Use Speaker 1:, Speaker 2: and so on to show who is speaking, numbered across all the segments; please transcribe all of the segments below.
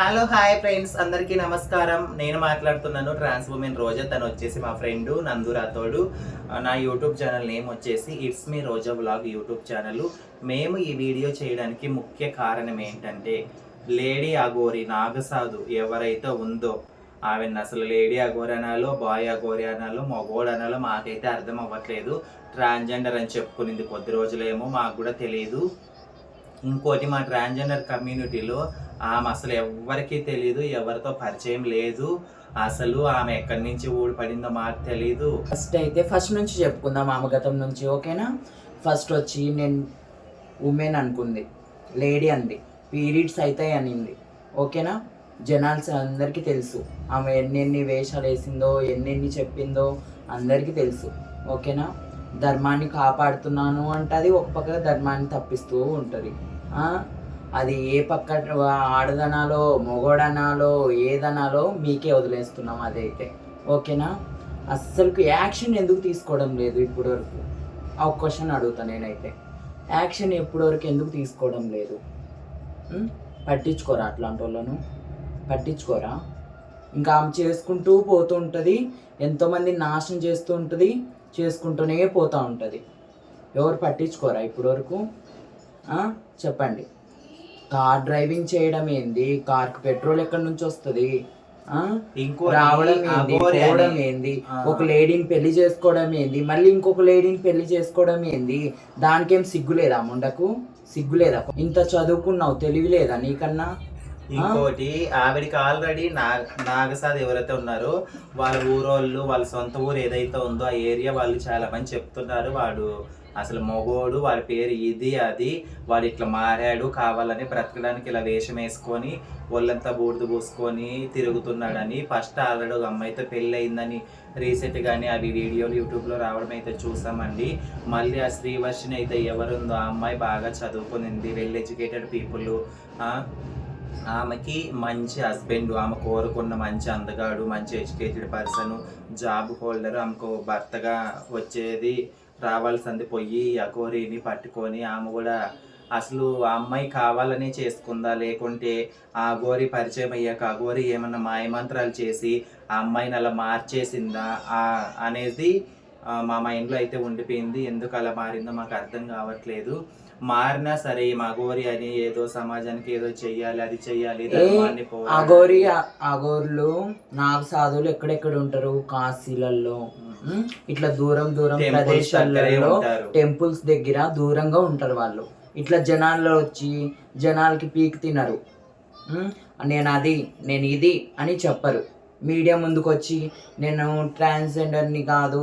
Speaker 1: Hello hi friends, అందరికీ నమస్కారం. నేను మాట్లాడుతున్నాను ట్రాన్స్ ఉమెన్ రోజా. తను వచ్చేసి మా ఫ్రెండ్ నందు రాథోడు. నా యూట్యూబ్ ఛానల్ నేమ్ వచ్చేసి it's me Roja vlog YouTube channel. మేము ఈ వీడియో చేయడానికి ముఖ్య కారణం ఏంటంటే, లేడీ అఘోరి నాగసాధు ఎవరైతే ఉందో ఆమెను అసలు లేడీ అఘోరి అనాలో, బాయ్ అఘోరి అనాలో, మగోడు అనాలో మాకైతే అర్థం అవ్వట్లేదు. ట్రాన్స్జెండర్ అని చెప్పుకునింది కొద్ది రోజులేమో, మాకు కూడా తెలియదు. ఇంకోటి, మా ట్రాన్స్జెండర్ కమ్యూనిటీలో ఆమె అసలు ఎవరికి తెలియదు, ఎవరితో పరిచయం లేదు. అసలు ఆమె ఎక్కడి నుంచి ఊడిపడిందో మాకు తెలీదు.
Speaker 2: ఫస్ట్ నుంచి చెప్పుకుందాం, ఆమె గతం నుంచి. ఓకేనా? ఫస్ట్ వచ్చి నేను ఉమెన్ అనుకుంది, లేడీ అంది, పీరియడ్స్ అవుతాయి అనింది. ఓకేనా? జనాల్స్ అందరికీ తెలుసు ఆమె ఎన్నెన్ని వేషాలు వేసిందో, ఎన్నెన్ని చెప్పిందో అందరికీ తెలుసు. ఓకేనా? ధర్మాన్ని కాపాడుతున్నాను అంటది, ఒక పక్క ధర్మాన్ని తప్పిస్తూ ఉంటుంది. అది ఏ పక్క ఆడదనాలో, మొగోడనాలో, ఏదనాలో మీకే వదిలేస్తున్నాం అదైతే. ఓకేనా? అస్సలు యాక్షన్ ఎందుకు తీసుకోవడం లేదు ఇప్పటి వరకు? ఆ క్వశ్చన్ అడుగుతా నేనైతే. యాక్షన్ ఇప్పటి వరకు ఎందుకు తీసుకోవడం లేదు? పట్టించుకోరా? అట్లాంటి వాళ్ళను పట్టించుకోరా? ఇంకా ఆమె చేసుకుంటూ పోతూ ఉంటుంది, ఎంతోమంది నాశనం చేస్తూ ఉంటుంది, చేసుకుంటూనే పోతూ ఉంటుంది. ఎవరు పట్టించుకోరా ఇప్పటి వరకు? చెప్పండి. కార్ డ్రైవింగ్ చేయడం ఏంది? కార్కి పెట్రోల్ ఎక్కడి నుంచి వస్తుంది? రావడం ఏంది? పోవడం ఏంది? ఒక లేడీని పెళ్లి చేసుకోవడం ఏంది? మళ్ళీ ఇంకొక లేడీని పెళ్లి చేసుకోవడం ఏంది? దానికేం సిగ్గు లేదా? ముండకు సిగ్గు లేదా? ఇంత చదువుకున్నావు, తెలివి లేదా నీకన్నా?
Speaker 1: ఇంకోటి, ఆవిడికి ఆల్రెడీ నాగసాధు ఎవరైతే ఉన్నారో వాళ్ళ ఊరోళ్ళు, వాళ్ళ సొంత ఊరు ఏదైతే ఉందో ఆ ఏరియా వాళ్ళు చాలా మంది చెప్తున్నారు, వాడు అసలు మగోడు, వాడి పేరు ఇది అది, వాడు ఇట్లా మారాడు, కావాలని బ్రతకడానికి ఇలా వేషం వేసుకొని ఒళ్ళంతా బూడిద పూసుకొని తిరుగుతున్నాడని. ఫస్ట్ ఆల్రెడీ ఒక అమ్మాయితో పెళ్ళి అయిందని రీసెంట్గానే అవి వీడియోలు యూట్యూబ్లో రావడం అయితే చూసామండి. మళ్ళీ ఆ శ్రీవర్షిని అయితే ఎవరుందో ఆ అమ్మాయి బాగా చదువుకునింది, వెల్ ఎడ్యుకేటెడ్ పీపుల్. ఆమెకి మంచి హస్బెండ్, ఆమె కోరుకున్న మంచి అందగాడు, మంచి ఎడ్యుకేటెడ్ పర్సన్, జాబ్ హోల్డర్, ఆమెకు భర్తగా వచ్చేది రావాల్సింది పోయి అఘోరిని పట్టుకొని ఆమె కూడా అసలు ఆ అమ్మాయి కావాలని చేసుకుందా, లేకుంటే ఆ అఘోరి పరిచయం అయ్యాక అఘోరి ఏమన్నా మాయమంత్రాలు చేసి ఆ అమ్మాయిని అలా మార్చేసిందా అనేది మా మైండ్లో అయితే ఉండిపోయింది. ఎందుకు అలా మారిందో మాకు అర్థం కావట్లేదు. మారినా సరే అఘోరి అని ఏదో సమాజానికి ఏదో చెయ్యాలి, అది చెయ్యాలి,
Speaker 2: అఘోరులు నాగసాధువులు ఎక్కడెక్కడ ఉంటారు? కాశీలలో, ఇట్లా దూరం దూరం ప్రదేశాలలో, టెంపుల్స్ దగ్గర దూరంగా ఉంటారు వాళ్ళు. ఇట్లా జనాల్లో వచ్చి జనాలకి పీక్ తినరు. నేను ఇది అని చెప్పరు. మీడియా ముందుకు వచ్చి నేను ట్రాన్స్జెండర్ని కాదు,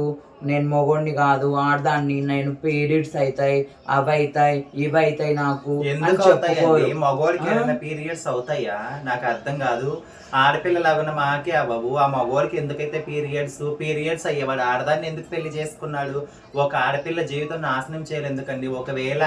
Speaker 2: నేను మొగోడిని కాదు, ఆడదాన్ని, నేను పీరియడ్స్ అవుతాయి, అవి అవుతాయి, ఇవి అవుతాయి నాకు అని చెప్పుకోరు.
Speaker 1: మగోడికి పీరియడ్స్ అవుతాయా? నాకు అర్థం కాదు. ఆడపిల్లలు అవన్న మాకే అవ్వవు, ఆ మగోడికి ఎందుకైతే పీరియడ్స్ అయ్యేవాడు ఆడదాన్ని ఎందుకు పెళ్లి చేసుకున్నాడు? ఒక ఆడపిల్ల జీవితం నాశనం చేయాలి ఎందుకండి? ఒకవేళ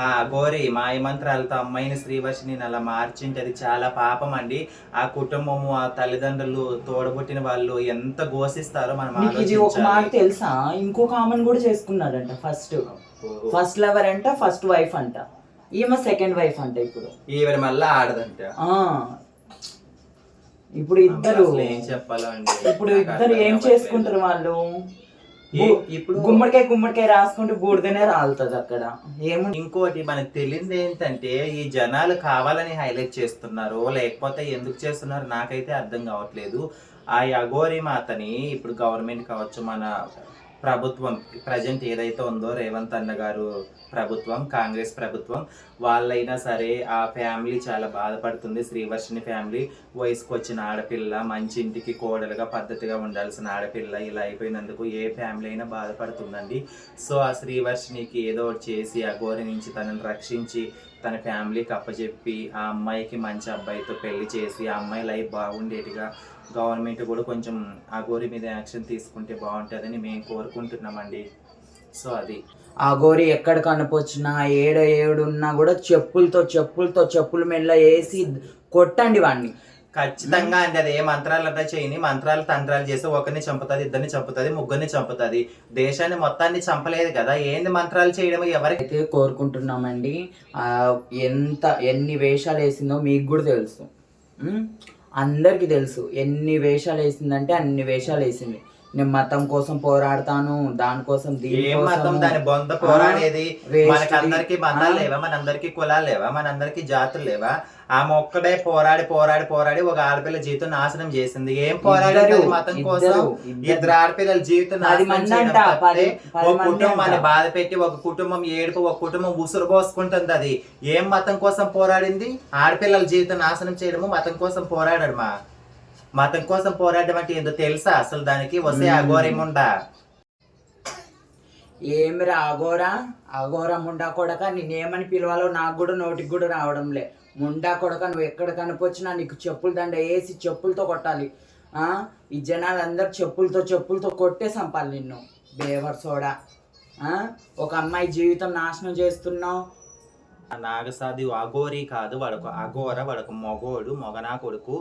Speaker 1: ఆ అఘోరి మాయమంత్రాలతో అమ్మాయిని శ్రీవర్షిని అలా మార్చింటే అది చాలా పాపం అండి. ఆ కుటుంబము, ఆ తల్లిదండ్రులు, తోడబుట్టిన వాళ్ళు ఎంత ఘోషిస్తారో మనం
Speaker 2: ఇది ఒక మాట తెలుసా? ఇంకొక ఆమెను కూడా చేసుకున్నాడంట. ఫస్ట్ లవర్ అంట, ఫస్ట్ వైఫ్ అంట, ఈమె సెకండ్ వైఫ్ అంట. ఇప్పుడు
Speaker 1: ఈవిడ మళ్ళీ ఆడదంట.
Speaker 2: ఇప్పుడు ఇద్దరు
Speaker 1: ఏం చెప్పాలండి?
Speaker 2: ఇప్పుడు ఇద్దరు ఏం చేసుకుంటారు వాళ్ళు? ఇప్పుడు గుమ్మడికాయ రాసుకుంటే బూడిదనే రాలుతుంది అక్కడ.
Speaker 1: ఇంకోటి మనకు తెలియదు ఏంటంటే, ఈ జనాలు కావాలని హైలైట్ చేస్తున్నారు, లేకపోతే ఎందుకు చేస్తున్నారు నాకైతే అర్థం కావట్లేదు. ఆ అఘోరి మాతని ఇప్పుడు గవర్నమెంట్ కావచ్చు, మన ప్రభుత్వం ప్రజెంట్ ఏదైతే ఉందో రేవంత్ అన్న గారు ప్రభుత్వం, కాంగ్రెస్ ప్రభుత్వం, వాళ్ళైనా సరే ఆ ఫ్యామిలీ చాలా బాధపడుతుంది. శ్రీవర్షిని ఫ్యామిలీ వయసుకు వచ్చిన ఆడపిల్ల, మంచి ఇంటికి కోడలుగా పద్ధతిగా ఉండాల్సిన ఆడపిల్ల ఇలా అయిపోయినందుకు ఏ ఫ్యామిలీ అయినా బాధపడుతుందండి. సో ఆ శ్రీవర్షినికి ఏదో ఒకటి చేసి అఘోరి నుంచి తనని రక్షించి తన ఫ్యామిలీకి అప్పచెప్పి ఆ అమ్మాయికి మంచి అబ్బాయితో పెళ్లి చేసి ఆ అమ్మాయి లైఫ్ బాగుండేట్టుగా గవర్నమెంట్ కూడా కొంచెం అఘోరి మీద యాక్షన్ తీసుకుంటే బాగుంటుందని మేము కోరుకుంటున్నామండి. సో అది
Speaker 2: అఘోరి ఎక్కడ కనిపించినా ఏడున్నా కూడా చెప్పుల మెల్ల వేసి కొట్టండి వాడిని.
Speaker 1: ఖచ్చితంగా అండి. అది ఏ మంత్రాలు అంటే చేయని మంత్రాలు తంత్రాలు చేసి ఒకరిని చంపుతుంది, ఇద్దరిని చంపుతుంది, ముగ్గురిని చంపుతుంది. దేశాన్ని మొత్తాన్ని చంపలేదు కదా, ఏంది మంత్రాలు చేయడం? ఎవరైతే
Speaker 2: కోరుకుంటున్నామండి. ఎన్ని వేషాలు వేసిందో మీకు కూడా తెలుసు. అందరికీ తెలుసు ఎన్ని వేషాలు వేసిందంటే అన్ని వేషాలు వేసింది. నేను మతం కోసం పోరాడతాను, దానికోసం
Speaker 1: ఏం మతం దాని బొంద పోరాడేది? మనకందరికి మతాలు లేవా? మనందరికి కులాలు లేవా? మనందరికి జాతులు లేవా? ఆమె ఒక్కడే పోరాడి పోరాడి పోరాడి ఒక ఆడపిల్ల జీవితం నాశనం చేసింది. ఏం పోరాడి మతం కోసం? ఇద్దరు ఆడపిల్లల జీవితం నాశనం చేయడం తప్పితే ఒక కుటుంబాన్ని బాధ పెట్టి ఒక కుటుంబం ఏడుపు, ఒక కుటుంబం ఉసురు పోసుకుంటుంది. అది ఏం మతం కోసం పోరాడింది? ఆడపిల్లల జీవితం నాశనం చేయడము మతం కోసం పోరాడమా? మతం కోసం పోరాడడం అంటే ఏందో తెలుసా అసలు? దానికి వస్తే అఘోరముండా.
Speaker 2: ఏమిరా అఘోరా ముండా కొడక, నేనేమని పిలవాలో నాకు కూడా నోటికి కూడా రావడంలే. ముండా కొడక, నువ్వు ఎక్కడ కనిపించినా నీకు చెప్పులు దండ వేసి చెప్పులతో కొట్టాలి. ఈ జనాలందరూ చెప్పులతో కొట్టే సంపాలి నిన్ను. బేవర్ సోడా. ఒక అమ్మాయి జీవితం నాశనం చేస్తున్నావు.
Speaker 1: నాగసాది అఘోరి కాదు, వాడొక అఘోర, వాడొక మొగోడు, మొగనా కొడుకు.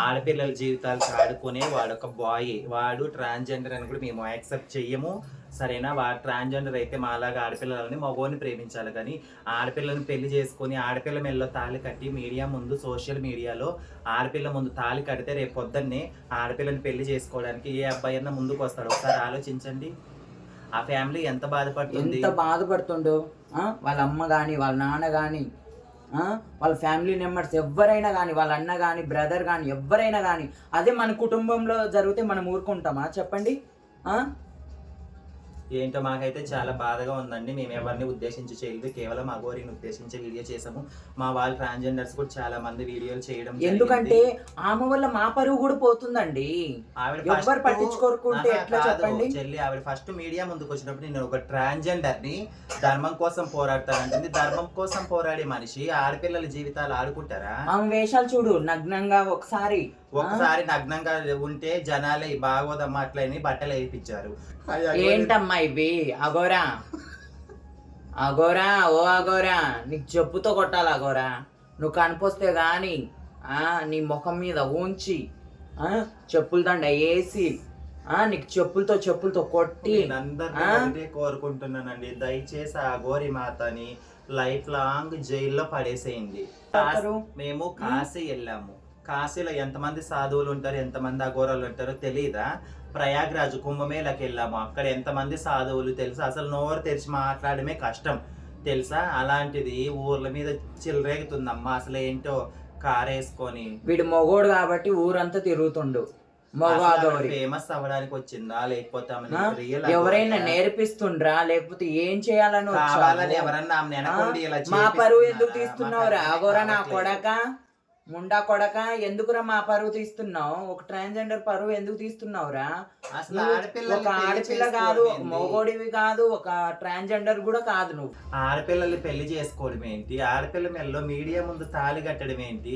Speaker 1: ఆడపిల్లల జీవితాలు ఆడుకునే వాడొక బాయ్. వాడు ట్రాన్స్జెండర్ అని కూడా మేము యాక్సెప్ట్ చెయ్యము, సరేనా? వాడు ట్రాన్స్జెండర్ అయితే మాలాగా ఆడపిల్లలని మగోని ప్రేమించాలి. కానీ ఆడపిల్లని పెళ్లి చేసుకొని ఆడపిల్ల మెల్లో తాళి కట్టి మీడియా ముందు, సోషల్ మీడియాలో ఆడపిల్ల ముందు తాళి కడితే రేపు పొద్దున్నే ఆడపిల్లని పెళ్లి చేసుకోవడానికి ఏ అబ్బాయి అన్నా ముందుకు వస్తాడు? ఒకసారి ఆలోచించండి. ఆ ఫ్యామిలీ ఎంత
Speaker 2: బాధపడుతుండో. వాళ్ళ అమ్మ కానీ, వాళ్ళ నాన్న కానీ, వాళ్ళ ఫ్యామిలీ మెంబర్స్ ఎవరైనా కానీ, వాళ్ళ అన్న కానీ, బ్రదర్ కానీ, ఎవరైనా కానీ, అదే మన కుటుంబంలో జరిగితే మనం ఊరుకుంటామా చెప్పండి?
Speaker 1: ఏంటో మాకైతే చాలా బాధగా ఉందండి. మేము ఎవరిని ఉద్దేశించి చేయలేదు, కేవలం అఘోరిని ఉద్దేశించి వీడియో చేసాము. మా వాళ్ళు ట్రాన్స్జెండర్స్ కూడా చాలా మంది వీడియోలు చేయడం,
Speaker 2: ఎందుకంటే ఆమె వల్ల మా పరువు కూడా పోతుందండి. ఎవరు పట్టించుకోరుకుంటే ఎట్లా చెప్పండి?
Speaker 1: చెల్లి ఆవిడ ఫస్ట్ మీడియా ముందుకు వచ్చినప్పుడు నేను ఒక ట్రాన్స్జెండర్ ని ధర్మం కోసం పోరాడతానంటుంది. ధర్మం కోసం పోరాడే మనిషి ఆడపిల్లల జీవితాలు ఆడుకుంటారా?
Speaker 2: ఆమె వేషాలు చూడు, నగ్నంగా ఒకసారి
Speaker 1: నగ్నంగా ఉంటే జనాలే బాగోదమ్మా అట్లని బట్టలు వేయించారు.
Speaker 2: ఏంటమ్మా ఇవి? అఘోరా ఓ అఘోరా, నీకు చెప్పుతో కొట్టాలి అఘోరా. నువ్వు కనిపోస్తే గాని నీ ముఖం మీద ఉంచి చెప్పుల దండ వేసి నీకు చెప్పులతో కొట్టి
Speaker 1: అందరినీ కోరుకుంటున్నానండి, దయచేసి ఆ అఘోరి మాతని లైఫ్ లాంగ్ జైల్లో పడేసేయండి. మేము కాశీ వెళ్ళాము. కాశీలో ఎంతమంది సాధువులు ఉంటారు, ఎంతమంది అఘోరాలు ఉంటారో తెలియదా? ప్రయాగ్రాజ్ కుంభమేళకి వెళ్ళాము. అక్కడ ఎంతమంది సాధువులు తెలుసా? అసలు నోరు తెరిచి మాట్లాడమే కష్టం తెలుసా? అలాంటిది ఊర్ల మీద చిల్లరేగుతుందమ్మా. అసలు ఏంటో కారేసుకొని.
Speaker 2: వీడు మొగోడు కాబట్టి ఊరంతా తిరుగుతుండు.
Speaker 1: ఫేమస్ అవ్వడానికి వచ్చిందా, లేకపోతే
Speaker 2: ఎవరైనా నేర్పిస్తుండ్రా, లేకపోతే ఏం చేయాలని
Speaker 1: కావాలని ఎవరన్నా
Speaker 2: మా పరువు ఎందుకు తీస్తున్నావురా అఘోరా నా కొడక, ముండా కొడక? ఎందుకురా మా పరువు తీస్తున్నావు? ఒక ట్రాన్స్జెండర్ పరువు ఎందుకు తీస్తున్నావురా?
Speaker 1: అసలు
Speaker 2: ఒక ఆడపిల్ల కాదు, ఒక మొగోడివి కాదు, ఒక ట్రాన్స్జెండర్ కూడా కాదు. నువ్వు
Speaker 1: ఆడపిల్లల్ని పెళ్లి చేసుకోవడం ఏంటి? ఆడపిల్ల మెల్లో మీడియా ముందు తాళి కట్టడం ఏంటి?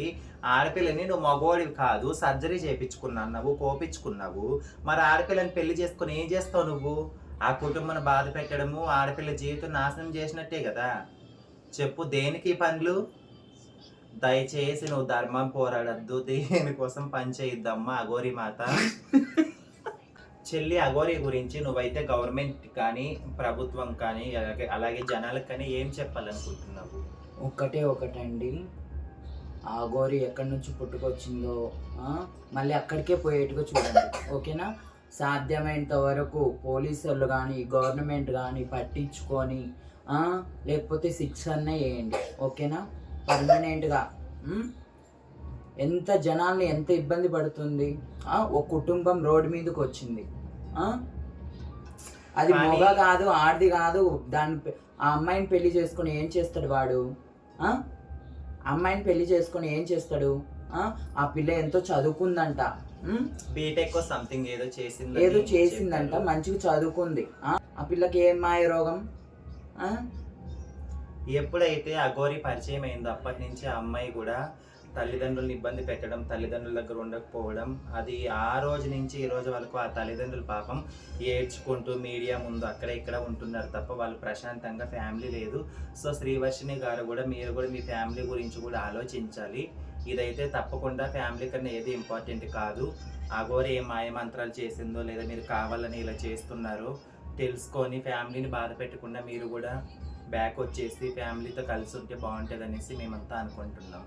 Speaker 1: ఆడపిల్లని నువ్వు మగోడివి కాదు, సర్జరీ చేయించుకున్నావు, కోపించుకున్నావు. మరి ఆడపిల్లని పెళ్లి చేసుకుని ఏం చేస్తావు నువ్వు? ఆ కుటుంబాన్ని బాధ పెట్టడము, ఆడపిల్ల జీవితం నాశనం చేసినట్టే కదా. చెప్పు, దేనికి పనులు? దయచేసి నువ్వు ధర్మం పోరాడద్దు, దేనికోసం పని చేయొద్దమ్మా అఘోరి మాత. చెల్లి, అఘోరి గురించి నువ్వైతే గవర్నమెంట్ కానీ, ప్రభుత్వం కానీ, అలాగే జనాలకు కానీ ఏం చెప్పాలనుకుంటున్నావు?
Speaker 2: ఒకటండి, అఘోరి ఎక్కడి నుంచి పుట్టుకొచ్చిందో మళ్ళీ అక్కడికే పోయేట్టుగా చూడండి, ఓకేనా? సాధ్యమైనంత వరకు పోలీసులు కానీ, గవర్నమెంట్ కానీ పట్టించుకొని లేకపోతే శిక్షణ వేయండి, ఓకేనా? పర్మనెంట్గా. ఎంత జనాల్ని ఎంత ఇబ్బంది పడుతుంది. ఒక కుటుంబం రోడ్డు మీదకి వచ్చింది. అది మొగ కాదు, ఆడది కాదు. ఆ అమ్మాయిని పెళ్లి చేసుకుని ఏం చేస్తాడు వాడు? అమ్మాయిని పెళ్లి చేసుకుని ఏం చేస్తాడు? ఆ పిల్ల ఎంతో చదువుకుందంట,
Speaker 1: బీటెక్ సంథింగ్ ఏదో
Speaker 2: చేసిందంట, మంచిగా చదువుకుంది. ఆ పిల్లకి ఏం మాయ రోగం?
Speaker 1: ఎప్పుడైతే అఘోరి పరిచయం అయిందో అప్పటి నుంచి ఆ అమ్మాయి కూడా తల్లిదండ్రులను ఇబ్బంది పెట్టడం, తల్లిదండ్రుల దగ్గర ఉండకపోవడం, అది ఆ రోజు నుంచి ఈ రోజు వరకు ఆ తల్లిదండ్రులు పాపం ఏడ్చుకుంటూ మీడియా ముందు అక్కడ ఇక్కడ ఉంటున్నారు తప్ప వాళ్ళు ప్రశాంతంగా ఫ్యామిలీ లేదు. సో శ్రీవర్షిణి గారు కూడా మీరు కూడా మీ ఫ్యామిలీ గురించి కూడా ఆలోచించాలి. ఇదైతే తప్పకుండా ఫ్యామిలీ కన్నా ఏది ఇంపార్టెంట్ కాదు. అఘోరి ఏం మాయమంత్రాలు చేసిందో లేదా మీరు కావాలని ఇలా చేస్తున్నారో తెలుసుకొని ఫ్యామిలీని బాధ పెట్టకుండా మీరు కూడా బ్యాక్ వచ్చేసి ఫ్యామిలీతో కలిసి ఉంటే బాగుంటుంది అనేసి మేమంతా అనుకుంటున్నాం.